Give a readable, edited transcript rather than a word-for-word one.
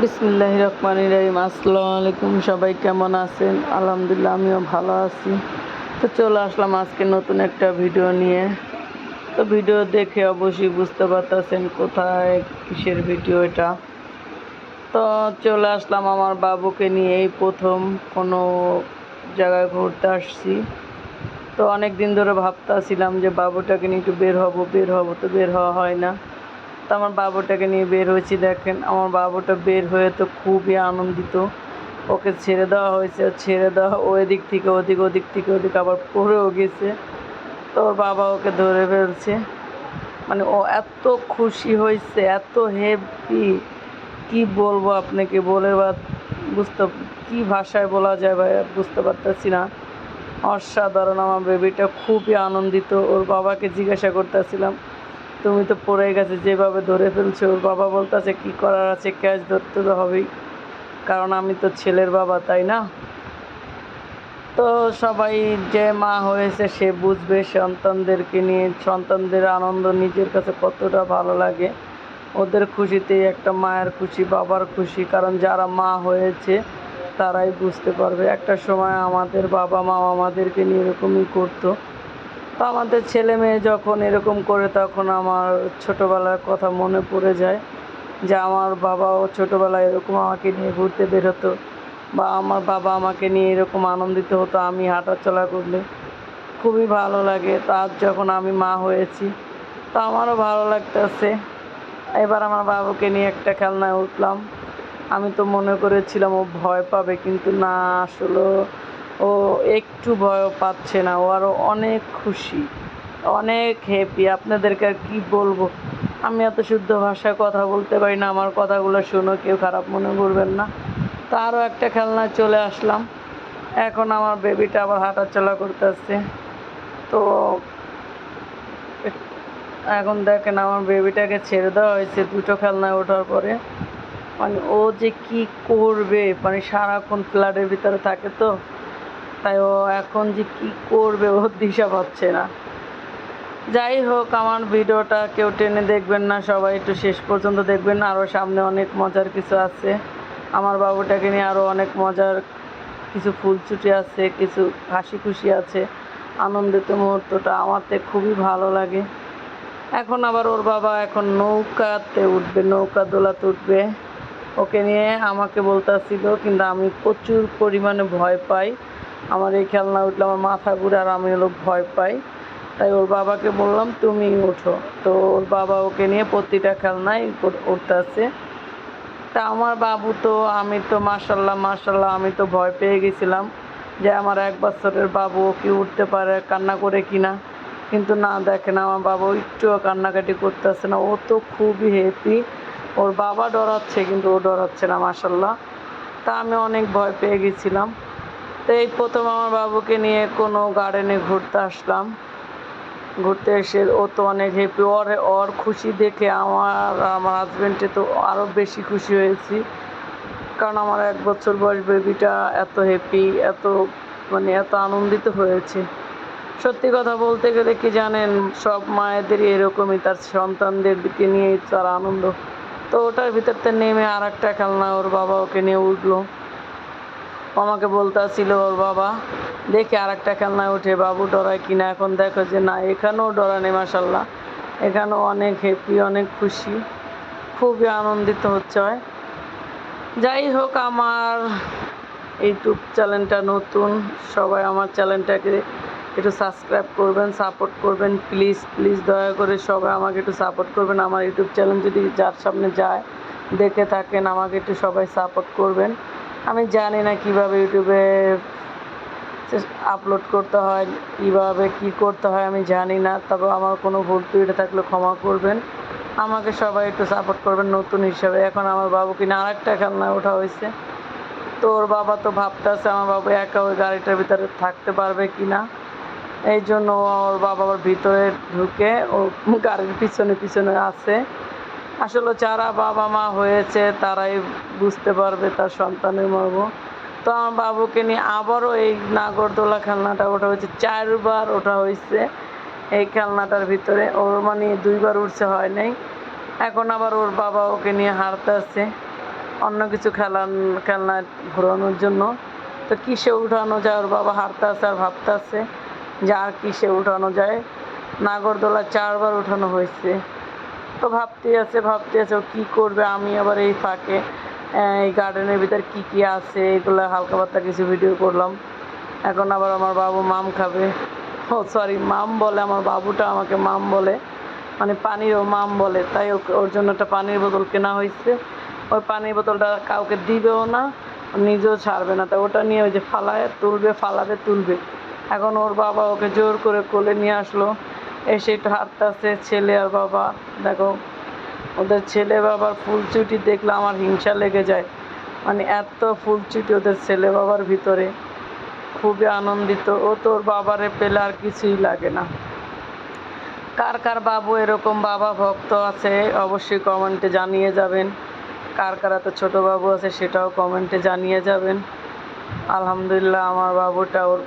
বিসমিল্লাহির রহমানির রহিম। আসসালামু আলাইকুম, সবাই কেমন আছেন? আলহামদুলিল্লাহ, আমিও ভালো আছি। তো চলে আসলাম আজকে নতুন একটা ভিডিও নিয়ে। তো ভিডিও দেখে অবশ্যই বুঝতে পারতেছেন কোথায় কিসের ভিডিও এটা। তো চলে আসলাম আমার বাবুকে নিয়ে, এই প্রথম কোনো জায়গায় ঘুরতে আসছি। তো অনেক দিন ধরে ভাবতেছিলাম যে বাবুটাকে নিয়ে একটু বের হব, তো বের হওয়া হয় না। তো আমার বাবুটাকে নিয়ে বের হয়েছি। দেখেন আমার বাবুটা বের হয়ে তো খুবই আনন্দিত। ওকে ছেড়ে দেওয়া হয়েছে, ছেড়ে দেওয়া ও এদিক থেকে ওদিক, ওদিক থেকে ওদিক আবার পড়েও গেছে। তো ওর বাবা ওকে ধরে ফেলছে। মানে ও এত খুশি হয়েছে, এত হ্যাপি, কি বলবো আপনাকে, বলে বা বুঝতে, কি ভাষায় বলা যায় ভাই, বুঝতে পারতেছি না। অসাধারণ, আমার বেবিটা খুবই আনন্দিত। ওর বাবাকে জিজ্ঞাসা করতেছিলাম, তুমি তো পড়ে গেছে, যেভাবে ধরে ফেলছো। ওর বাবা বলতেছে কি করার আছে, ক্যাচ ধরতে তো হবেই, কারণ আমি তো ছেলের বাবা, তাই না? তো সবাই, যে মা হয়েছে সে বুঝবে সন্তানদেরকে নিয়ে সন্তানদের আনন্দ নিজের কাছে কতটা ভালো লাগে। ওদের খুশিতেই একটা মায়ের খুশি, বাবার খুশি, কারণ যারা মা হয়েছে তারাই বুঝতে পারবে। একটা সময় আমাদের বাবা মা আমাদেরকে নিয়ে এরকমই করতো। তো আমাদের ছেলে মেয়ে যখন এরকম করে, তখন আমার ছোটোবেলার কথা মনে পড়ে যায়, যে আমার বাবাও ছোটোবেলায় এরকম আমাকে নিয়ে ঘুরতে বের হতো, বা আমার বাবা আমাকে নিয়ে এরকম আনন্দিত হতো আমি হাঁটাচলা করলে। খুবই ভালো লাগে। তো আজ যখন আমি মা হয়েছি, তো আমারও ভালো লাগতেছে। এবার আমার বাবুকে নিয়ে একটা খেলনায় উঠলাম। আমি তো মনে করেছিলাম ও ভয় পাবে, কিন্তু না, আসলে ও একটু ভয়ও পাচ্ছে না। ও আরও অনেক খুশি, অনেক হ্যাপি। আপনাদেরকে আর কী বলবো, আমি এত শুদ্ধ ভাষায় কথা বলতে পারি না। আমার কথাগুলো শুনে কেউ খারাপ মনে করবেন না। তো আরও একটা খেলনায় চলে আসলাম। এখন আমার বেবিটা আবার হাঁটাচলা করতেছে। তো এখন দেখেন আমার বেবিটাকে ছেড়ে দেওয়া হয়েছে দুটো খেলনায় ওঠার পরে। মানে ও যে কি করবে, মানে সারাক্ষণ ফ্ল্যাটের ভিতরে থাকে, তো তাই ও এখন যে কি করবে ওর দিশা পাচ্ছে না। যাই হোক, আমার ভিডিওটা কেউ টেনে দেখবেন না, সবাই একটু শেষ পর্যন্ত দেখবেন। আরও সামনে অনেক মজার কিছু আছে। আমার বাবুটাকে নিয়ে আরও অনেক মজার কিছু ফুলছুটি আছে, কিছু হাসি খুশি আছে। আনন্দিত মুহূর্তটা আমারতে খুবই ভালো লাগে। এখন আবার ওর বাবা এখন নৌকাতে উঠবে, নৌকা দোলাতে উঠবে। ওকে নিয়ে আমাকে বলতেছিল, কিন্তু আমি প্রচুর পরিমাণে ভয় পাই। আমার এই খেলনা উঠলে আমার মাথা ঘুরে, আর আমি হলো ভয় পাই। তাই ওর বাবাকে বললাম তুমি ওঠো। তো ওর বাবা ওকে নিয়ে প্রতিটা খেলনায় উঠতে আছে। তা আমার বাবু তো, আমি তো মাশাল্লাহ মাশাল্লাহ, আমি তো ভয় পেয়ে গেছিলাম যে আমার 1 বছরের বাবু কি উঠতে পারে, কান্না করে কিনা। কিন্তু না, দেখেন আমার বাবু একটুও কান্নাকাটি করতেছে না, ও তো খুবই হ্যাপি। ওর বাবা ডরাচ্ছে কিন্তু ও ডরাচ্ছে না, মাশাল্লাহ। তা আমি অনেক ভয় পেয়ে গেছিলাম। তো এই প্রথম আমার বাবুকে নিয়ে কোনো গার্ডেনে ঘুরতে আসলাম। ঘুরতে এসে ও তো অনেক হ্যাপি। ওর খুশি দেখে আমার হাজব্যান্ডে তো আরও বেশি খুশি হয়েছি, কারণ আমার 1 বছর বয়স বেবিটা এত হ্যাপি, এত মানে এত আনন্দিত হয়েছে। সত্যি কথা বলতে গেলে কি জানেন, সব মায়েদেরই এরকমই, তার সন্তানদেরকে নিয়েই তার আনন্দ। তো ওটার ভিতরতে নেমে আর একটা খেলনা ওর বাবা ওকে নিয়ে উঠলো। আমাকে বলতেছিল ওর বাবা, দেখে আর একটা খেলনায় উঠে বাবু ডরায় কিনা। এখন দেখো যে না, এখানেও ডরা নেই, মাসাল্লাহ। এখানেও অনেক হ্যাপি, অনেক খুশি, খুবই আনন্দিত হচ্ছে হয়। যাই হোক, আমার ইউটিউব চ্যানেলটা নতুন, সবাই আমার চ্যানেলটাকে একটু সাবস্ক্রাইব করবেন, সাপোর্ট করবেন, প্লিজ প্লিজ, দয়া করে সবাই আমাকে একটু সাপোর্ট করবেন। আমার ইউটিউব চ্যানেল যদি যার সামনে যায়, দেখে থাকেন, আমাকে একটু সবাই সাপোর্ট করবেন। আমি জানি না কিভাবে ইউটিউবে আপলোড করতে হয়, কিভাবে কি করতে হয় আমি জানি না। তবে আমার কোনো ভুল ত্রুটি থাকলে ক্ষমা করবেন। আমাকে সবাই একটু সাপোর্ট করবেন নতুন হিসাবে। এখন আমার বাবুকে নিয়ে আরেকটা খেলনায় ওঠা হয়েছে। তো ওর বাবা তো ভাবতেছে আমার বাবু একা ওই গাড়িটার ভিতরে থাকতে পারবে কি না। এই জন্য ওর বাবা আবার ভিতরে ঢুকে ও গাড়ির পিছনে পিছনে আছে। আসলে যারা বাবা মা হয়েছে তারাই বুঝতে পারবে তার সন্তানের মর্ম। তো আমার বাবুকে নিয়ে আবারও এই নাগরদোলা খেলনাটা ওঠা হয়েছে, 4বার ওঠা হয়েছে এই খেলনাটার ভিতরে। ওর মানে 2বার উঠছে, হয় নাই। এখন আবার ওর বাবা ওকে নিয়ে হাঁটতে আসছে। অন্য কিছু খেলনা ঘোরানোর জন্য। তো কিসে উঠানো যায়, ওর বাবা হাঁটতে আছে আর ভাবতে আছে যে আর কিসে উঠানো যায়। নাগরদোলা 4 বার উঠানো হয়েছে, তো ভাবতে আছে ও কী করবে। আমি আবার এই ফাঁকে এই গার্ডেনের ভিতর কী আছে এগুলো হালকা পাতলা কিছু ভিডিও করলাম। এখন আবার আমার বাবু মাম খাবে, ও সরি মাম বলে, আমার বাবুটা আমাকে মাম বলে, মানে পানিরও মাম বলে, তাই ওর জন্য একটা পানির বোতল কেনা হয়েছে। ওই পানির বোতলটা কাউকে দিবেও না, নিজেও ছাড়বে না, তাই ওটা নিয়ে ওই যে ফালাবে তুলবে। এখন ওর বাবা ওকে জোর করে কোলে নিয়ে আসলো, এসে একটু হাঁটতেছে ছেলে আর বাবা। দেখো ওদের ছেলে বাবার ফুলচুটি দেখলে আমার হিংসা লেগে যায়, মানে এত ফুলচুটি ওদের ছেলে বাবার ভিতরে। খুবই আনন্দিত ও, তোর বাবারে পেলে আর কিছুই লাগে না। কার কার বাবু এরকম বাবা ভক্ত আছে অবশ্যই কমেন্টে জানিয়ে যাবেন। কার কার এত ছোটো বাবু আছে সেটাও কমেন্টে জানিয়ে যাবেন। আলহামদুলিল্লাহ আমার বাবুটা ওর